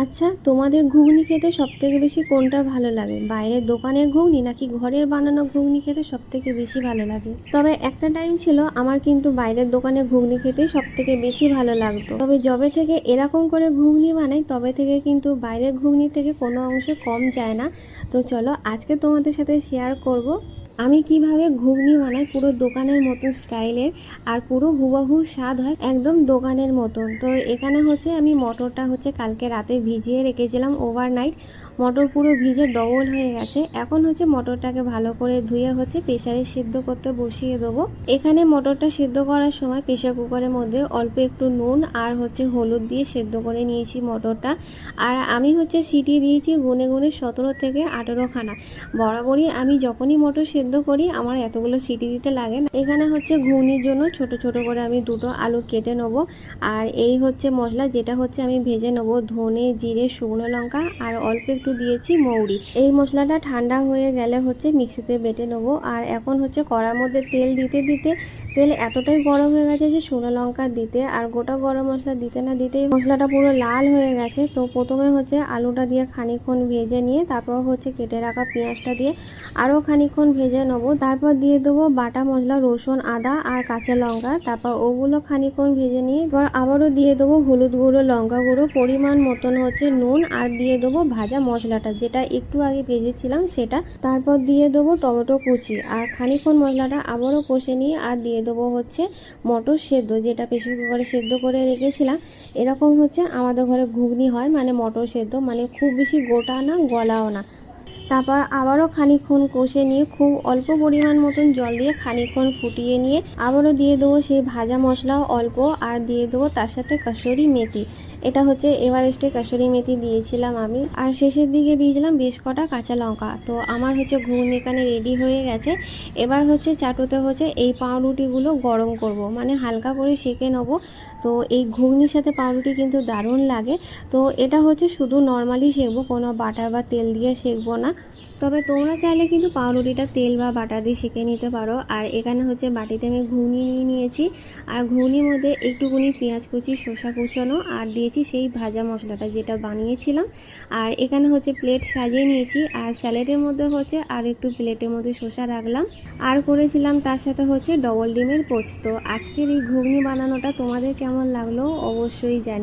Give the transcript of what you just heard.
আচ্ছা, তোমাদের ঘুগনি খেতে সবথেকে বেশি কোনটা ভালো লাগে? বাইরের দোকানের ঘুগনি নাকি ঘরের বানানো ঘুগনি খেতে সবথেকে বেশি ভালো লাগে? তবে একটা টাইম ছিল আমার কিন্তু বাইরের দোকানের ঘুগনি খেতেই সবথেকে বেশি ভালো লাগতো। তবে যবে থেকে এরকম করে ঘুগনি বানাই তবে থেকে কিন্তু বাইরের ঘুগনি থেকে কোনো অংশে কম যায় না। তো চলো আজকে তোমাদের সাথে শেয়ার করব আমি কিভাবে ঘুগনি বানাই পুরো দোকানের মতো স্টাইলের, আর পুরো হুবহু স্বাদ হয় একদম দোকানের মতন। তো এখানে হচ্ছে আমি মটরটা হচ্ছে কালকে রাতে ভিজিয়ে রেখেছিলাম ওভারনাইট। মটর পুরো ভিজে ডবল হয়ে গেছে। এখন হচ্ছে মটরটাকে ভালো করে ধুয়ে হচ্ছে প্রেসারে সিদ্ধ করতে বসিয়ে দেবো। এখানে মটরটা সিদ্ধ করার সময় প্রেসার কুকারের মধ্যে অল্প একটু নুন আর হচ্ছে হলুদ দিয়ে সিদ্ধ করে নিয়েছি মটরটা। আর আমি হচ্ছে সিটি দিয়েছি গুনে গুনে 17 থেকে 18 খানা। বরাবরই আমি যখনই মটর সেদ্ধ করি আমার এতগুলো সিটি দিতে লাগে না। এখানে হচ্ছে ঘুগনির জন্য ছোট ছোট করে আমি দুটো আলু কেটে নেবো। আর এই হচ্ছে মশলা, যেটা হচ্ছে আমি ভেজে নেবো ধনে জিরে শুকনো লঙ্কা আর অল্প একটু দিয়েছি মৌরি। এই মশলাটা ঠান্ডা হয়ে গেলে হচ্ছে মিক্সিতে বেটে নেবো। আর এখন হচ্ছে কড়ার মধ্যে তেল দিতে দিতে তেল এতটাই গরম হয়ে গেছে যে শুকনো লঙ্কা দিতে আর গোটা গরম মশলা দিতে না দিতেই মশলাটা পুরো লাল হয়ে গেছে। তো প্রথমে হচ্ছে আলুটা দিয়ে খানিকক্ষণ ভেজে নিয়ে তারপর হচ্ছে কেটে রাখা পেঁয়াজটা দিয়ে আরও খানিকক্ষণ ভেজে নেবো। তারপর দিয়ে দেবো বাটা মশলা রসুন আদা আর কাঁচা লঙ্কা। তারপর ওগুলো খানিকক্ষণ ভেজে নিয়ে এবার আবারও দিয়ে দেবো হলুদ গুঁড়ো লঙ্কা গুঁড়ো পরিমাণ মতন হচ্ছে নুন, আর দিয়ে দেবো ভাজা মশলাটা যেটা একটু আগে ভেজেছিলাম সেটা। তারপর দিয়ে দেবো টমেটো কুচি আর খানিকক্ষণ মশলাটা আবারও কষে নিয়ে আর দিয়ে দেবো হচ্ছে মটর সেদ্ধ, যেটা প্রেসার কুকারে সেদ্ধ করে রেখেছিলাম। এরকম হচ্ছে আমাদের ঘরে ঘুগনি হয়, মানে মটর সেদ্ধ, মানে খুব বেশি গোটা না গলাও না। তারপর আবারও খানিকক্ষণ কষে নিয়ে খুব অল্প পরিমাণ মতন জল দিয়ে খানিকক্ষণ ফুটিয়ে নিয়ে আবারও দিয়ে দেবো সেই ভাজা মশলাও অল্প, আর দিয়ে দেবো তার সাথে কাসুরি মেথি। এটা হচ্ছে এভারেস্টে কাসুরি মেথি দিয়েছিলাম আমি, আর শেষের দিকে দিয়েছিলাম বেশ কটা কাঁচা লঙ্কা। তো আমার হচ্ছে ঘুগনি এখানে রেডি হয়ে গেছে। এবার হচ্ছে চাটুতে হচ্ছে এই পাউরুটিগুলো গরম করব, মানে হালকা করে সেঁকে নেবো। তো এই ঘুগনির সাথে পাউরুটি কিন্তু দারুণ লাগে। তো এটা হচ্ছে শুধু নর্মালি সেঁকবো, কোনো বাটার বা তেল দিয়ে সেঁকবো না। তবে তোমরা চাইলে কিন্তু পাউরুটিটা তেল বা বাটার দিয়ে সেঁকে নিতে পারো। আর এখানে হচ্ছে বাটিতে আমি ঘুগনি নিয়ে নিয়েছি, আর ঘুগনির মধ্যে একটুকুনি পেঁয়াজ কুচি শসা কুচানো আর দিয়েছি সেই ভাজা মশলাটা যেটা বানিয়েছিলাম। আর এখানে হচ্ছে প্লেট সাজিয়ে নিয়েছি, আর স্যালাডের মধ্যে হচ্ছে আর একটু প্লেটের মধ্যে শসা রাখলাম, আর করেছিলাম তার সাথে হচ্ছে ডবল ডিমের পোচ। তো আজকের এই ঘুগনি বানানোটা তোমাদের কেমন লাগলো অবশ্যই জানি।